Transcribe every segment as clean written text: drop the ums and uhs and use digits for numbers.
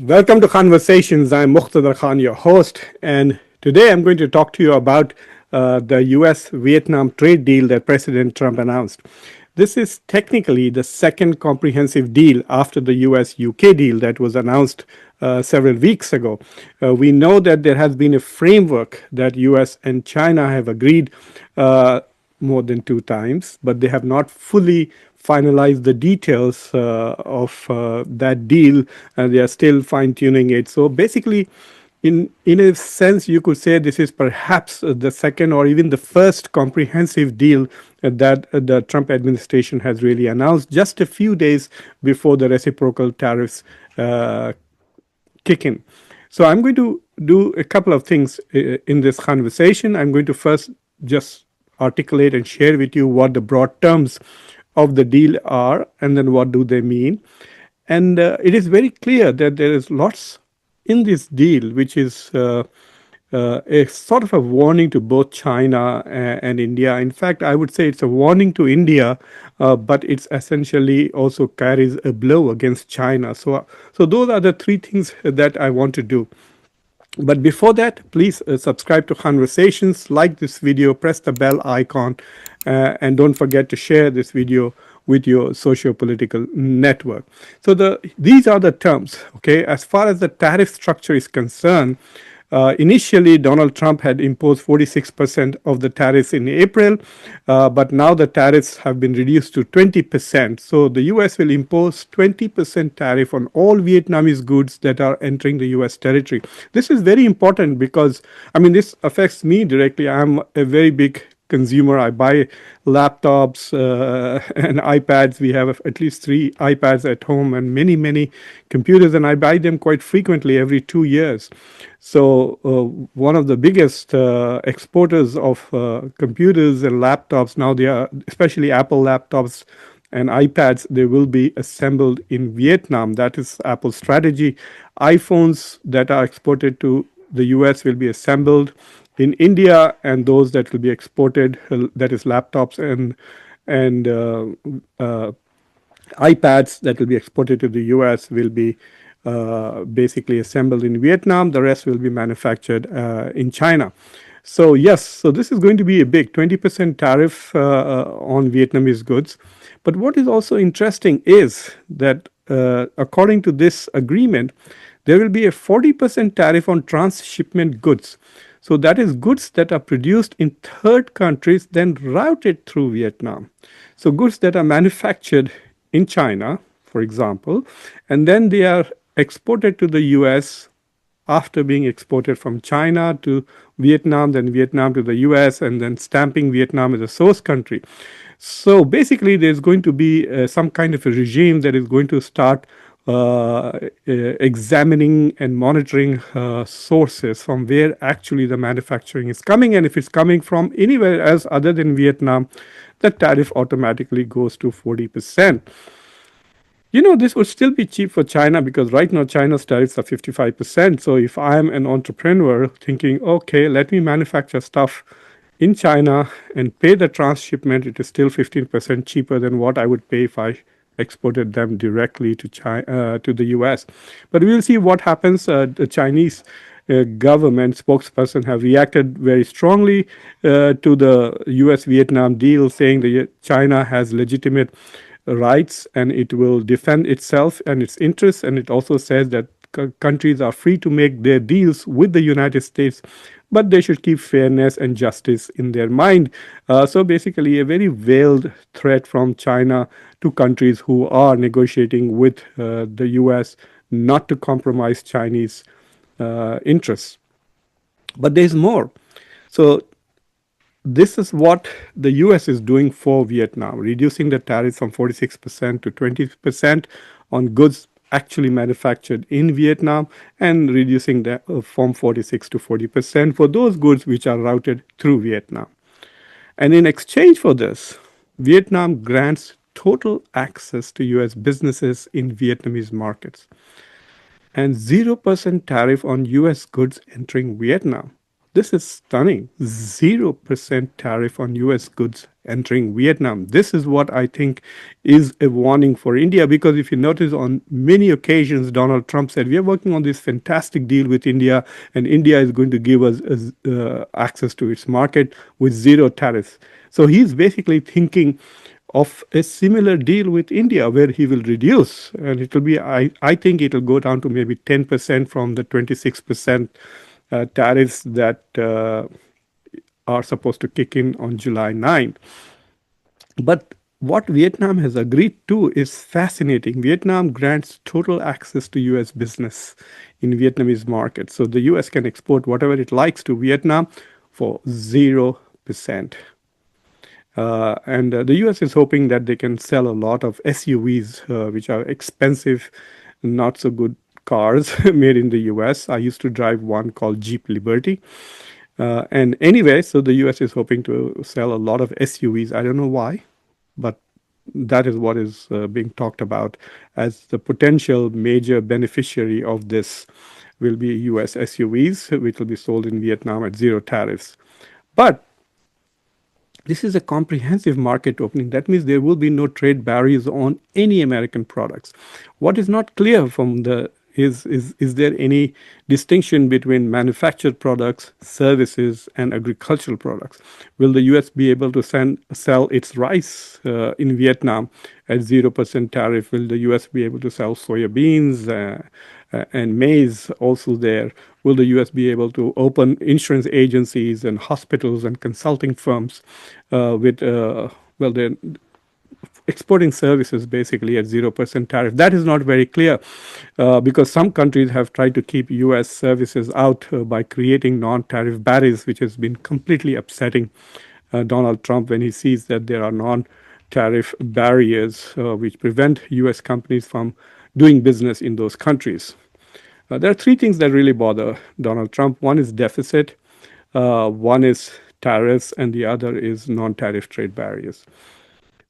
Welcome to Khanversations. I'm Muqtedar, your host, and today I'm going to talk to you about the US Vietnam trade deal that President Trump announced. This is technically the second comprehensive deal after the US UK deal that was announced several weeks ago. We know that there has been a framework that US and China have agreed more than two times, but they have not fully finalized the details of that deal, and they are still fine tuning it. So basically, in a sense, you could say this is perhaps the second or even the first comprehensive deal that the Trump administration has really announced just a few days before the reciprocal tariffs kick in. So I'm going to do a couple of things in this conversation. I'm going to first just articulate and share with you what the broad terms of the deal are, and then what do they mean. And it is very clear that there is lots in this deal which is a sort of a warning to both China and India. In fact, I would say it's a warning to India, but it's essentially also carries a blow against China. So those are the three things that I want to do. But before that, please subscribe to Khanversations, like this video, press the bell icon, and don't forget to share this video with your socio-political network. So these are the terms, okay? As far as the tariff structure is concerned, initially, Donald Trump had imposed 46% of the tariffs in April, but now the tariffs have been reduced to 20%. So the US will impose 20% tariff on all Vietnamese goods that are entering the US territory. This is very important because, I mean, this affects me directly. I'm a very big consumer. I buy laptops and iPads. We have at least 3 iPads at home and many computers, and I buy them quite frequently every 2 years. So one of the biggest exporters of computers and laptops now, they are especially Apple laptops and iPads. They will be assembled in Vietnam. That is Apple's strategy. iPhones that are exported to the US will be assembled in India, and those that will be exported, that is laptops and iPads that will be exported to the US, will be basically assembled in Vietnam. The rest will be manufactured in China. So yes, so this is going to be a big 20% tariff on Vietnamese goods. But what is also interesting is that according to this agreement, there will be a 40% tariff on transshipment goods. So that is goods that are produced in third countries, then routed through Vietnam. So goods that are manufactured in China, for example, and then they are exported to the US after being exported from China to Vietnam, then Vietnam to the US, and then stamping Vietnam as a source country. So basically, there's going to be some kind of a regime that is going to start examining and monitoring sources from where actually the manufacturing is coming. And if it's coming from anywhere else other than Vietnam, the tariff automatically goes to 40%. You know, this would still be cheap for China because right now China's tariffs are 55%. So if I'm an entrepreneur thinking, okay, let me manufacture stuff in China and pay the transshipment, it is still 15% cheaper than what I would pay if I exported them directly to China, to the US. But we'll see what happens. The Chinese government spokesperson have reacted very strongly to the US-Vietnam deal, saying that China has legitimate rights and it will defend itself and its interests. And it also says that countries are free to make their deals with the United States, but they should keep fairness and justice in their mind. So basically, a very veiled threat from China to countries who are negotiating with the US not to compromise Chinese interests. But there's more. So this is what the US is doing for Vietnam, reducing the tariffs from 46% to 20% on goods actually manufactured in Vietnam, and reducing that from 46 to 40% for those goods which are routed through Vietnam. And in exchange for this, Vietnam grants total access to US businesses in Vietnamese markets and 0% tariff on US goods entering Vietnam. This is stunning. 0% tariff on US goods entering Vietnam. This is what I think is a warning for India, because if you notice, on many occasions, Donald Trump said, we are working on this fantastic deal with India, and India is going to give us access to its market with zero tariffs. So he's basically thinking of a similar deal with India where he will reduce, and it will be, I think it will go down to maybe 10% from the 26% tariffs that are supposed to kick in on July 9. But what Vietnam has agreed to is fascinating. Vietnam grants total access to US business in Vietnamese market. So the US can export whatever it likes to Vietnam for 0%. And the US is hoping that they can sell a lot of SUVs, which are expensive, not so good cars made in the US. I used to drive one called Jeep Liberty. And anyway, so the US is hoping to sell a lot of SUVs. I don't know why, but that is what is being talked about as the potential major beneficiary of this will be US SUVs, which will be sold in Vietnam at zero tariffs. But this is a comprehensive market opening. That means there will be no trade barriers on any American products. What is not clear from the is there any distinction between manufactured products, services, and agricultural products? Will the US be able to sell its rice in Vietnam at 0% tariff? Will the US be able to sell soya beans and maize also there? Will the US be able to open insurance agencies and hospitals and consulting firms with, well, they're exporting services basically at 0% tariff? That is not very clear because some countries have tried to keep US services out by creating non-tariff barriers, which has been completely upsetting Donald Trump when he sees that there are non-tariff barriers which prevent US companies from doing business in those countries. There are three things that really bother Donald Trump. One is deficit, one is tariffs, and the other is non-tariff trade barriers.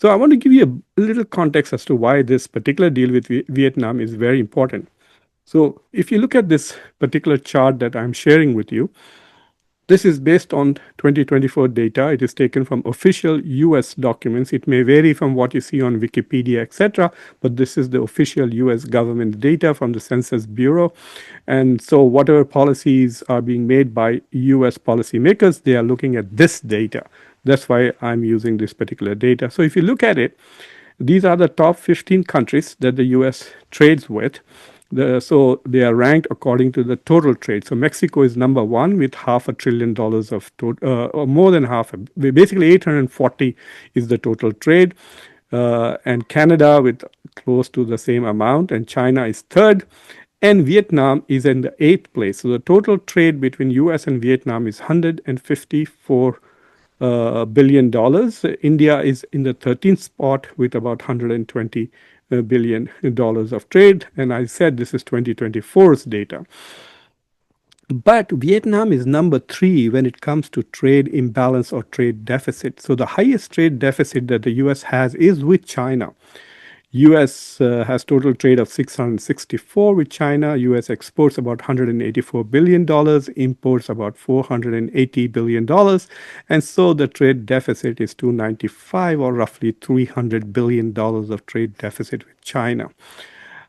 So I want to give you a little context as to why this particular deal with Vietnam is very important. So if you look at this particular chart that I'm sharing with you, this is based on 2024 data. It is taken from official US documents. It may vary from what you see on Wikipedia, etc., but this is the official US government data from the Census Bureau. And so whatever policies are being made by US policymakers, they are looking at this data. That's why I'm using this particular data. So if you look at it, these are the top 15 countries that the US trades with. So they are ranked according to the total trade. So Mexico is number one with $500 billion of or more than half. Basically, 840 is the total trade, and Canada with close to the same amount, and China is third, and Vietnam is in the eighth place. So the total trade between U.S. and Vietnam is $154 billion. India is in the 13th spot with about $120 billion of trade. And I said this is 2024's data. But Vietnam is number three when it comes to trade imbalance or trade deficit. So the highest trade deficit that the US has is with China. US has total trade of 664 with China. US exports about $184 billion, imports about $480 billion. And so the trade deficit is 295 or roughly $300 billion of trade deficit with China.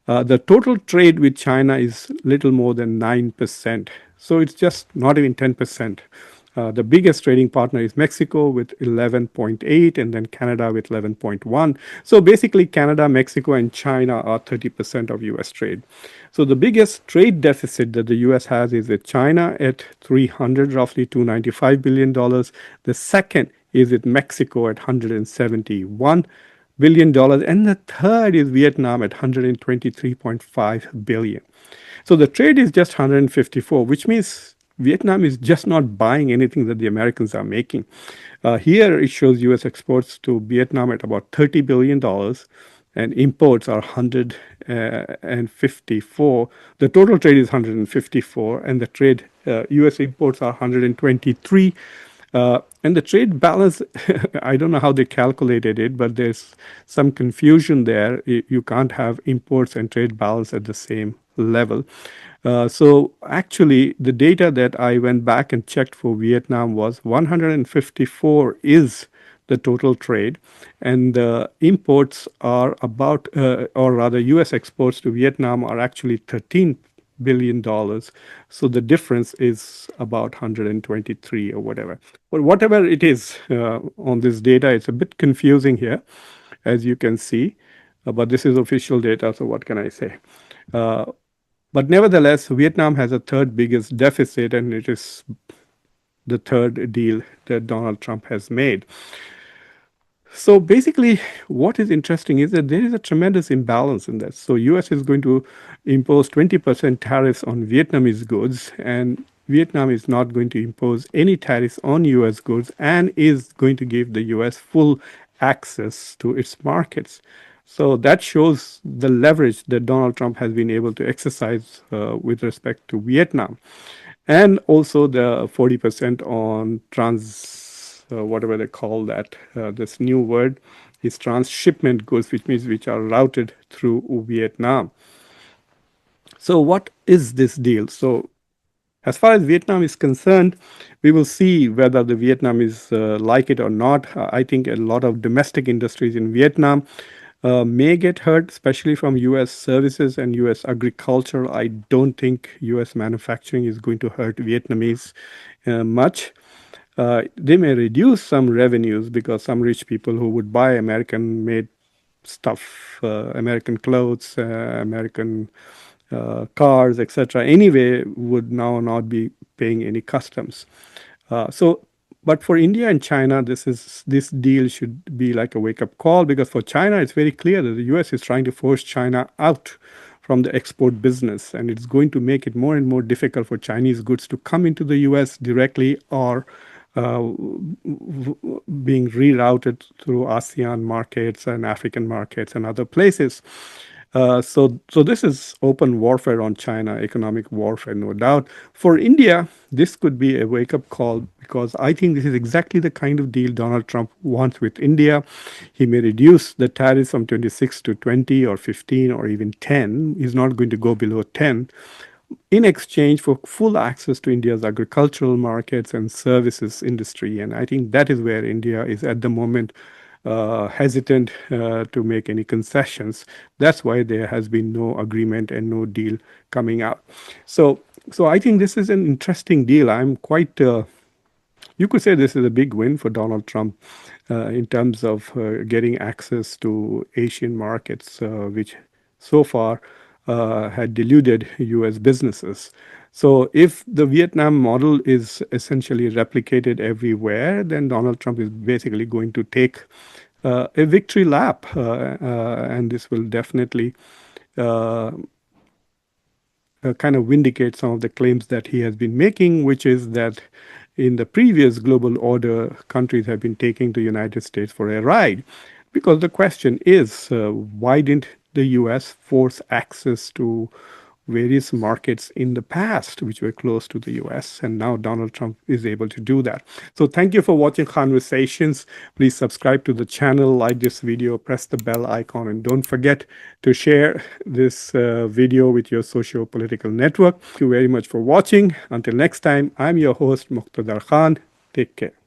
The total trade with China is little more than 9%. So it's just not even 10%. The biggest trading partner is Mexico with 11.8 and then Canada with 11.1. So basically Canada, Mexico, and China are 30% of US trade. So the biggest trade deficit that the US has is with China at 300, roughly $295 billion. The second is with Mexico at $171 billion. And the third is Vietnam at $123.5 billion. So the trade is just 154, which means Vietnam is just not buying anything that the Americans are making. Here it shows U.S. exports to Vietnam at about $30 billion and imports are 154. The total trade is 154 and the trade U.S. imports are 123. And the trade balance, I don't know how they calculated it, but there's some confusion there. You can't have imports and trade balance at the same level. So actually, the data that I went back and checked for Vietnam was 154 is the total trade, and the imports are about, or rather, U.S. exports to Vietnam are actually $13 billion. So the difference is about 123 or whatever. But whatever it is on this data, it's a bit confusing here, as you can see. But this is official data, so what can I say? Uh, but nevertheless, Vietnam has a third biggest deficit, and it is the third deal that Donald Trump has made. So basically, what is interesting is that there is a tremendous imbalance in that. So US is going to impose 20% tariffs on Vietnamese goods, and Vietnam is not going to impose any tariffs on US goods and is going to give the US full access to its markets. So that shows the leverage that Donald Trump has been able to exercise with respect to Vietnam. And also the 40% on whatever they call that, this new word is transshipment goods, which means which are routed through Vietnam. So what is this deal? So as far as Vietnam is concerned, we will see whether the Vietnamese like it or not. I think a lot of domestic industries in Vietnam may get hurt, especially from US services and US agriculture. I don't think US manufacturing is going to hurt Vietnamese much. They may reduce some revenues because some rich people who would buy American made stuff, American clothes, American cars, etc., anyway, would now not be paying any customs. So, but for India and China, this deal should be like a wake-up call, because for China, it's very clear that the U.S. is trying to force China out from the export business, and it's going to make it more and more difficult for Chinese goods to come into the U.S. directly or being rerouted through ASEAN markets and African markets and other places. So this is open warfare on China, economic warfare, no doubt. For India, this could be a wake-up call, because I think this is exactly the kind of deal Donald Trump wants with India. He may reduce the tariffs from 26 to 20 or 15 or even 10. He's not going to go below 10 in exchange for full access to India's agricultural markets and services industry. And I think that is where India is at the moment hesitant to make any concessions. That's why there has been no agreement and no deal coming out. So I think this is an interesting deal. I'm quite you could say this is a big win for Donald Trump in terms of getting access to Asian markets, which so far had deluded US businesses. So if the Vietnam model is essentially replicated everywhere, then Donald Trump is basically going to take a victory lap, and this will definitely kind of vindicate some of the claims that he has been making, which is that in the previous global order, countries have been taking the United States for a ride. Because the question is, why didn't the US force access to various markets in the past, which were close to the US, and now Donald Trump is able to do that. So thank you for watching Khanversations. Please subscribe to the channel, like this video, press the bell icon, and don't forget to share this video with your socio-political network. Thank you very much for watching. Until next time, I'm your host, Muqtedar Khan. Take care.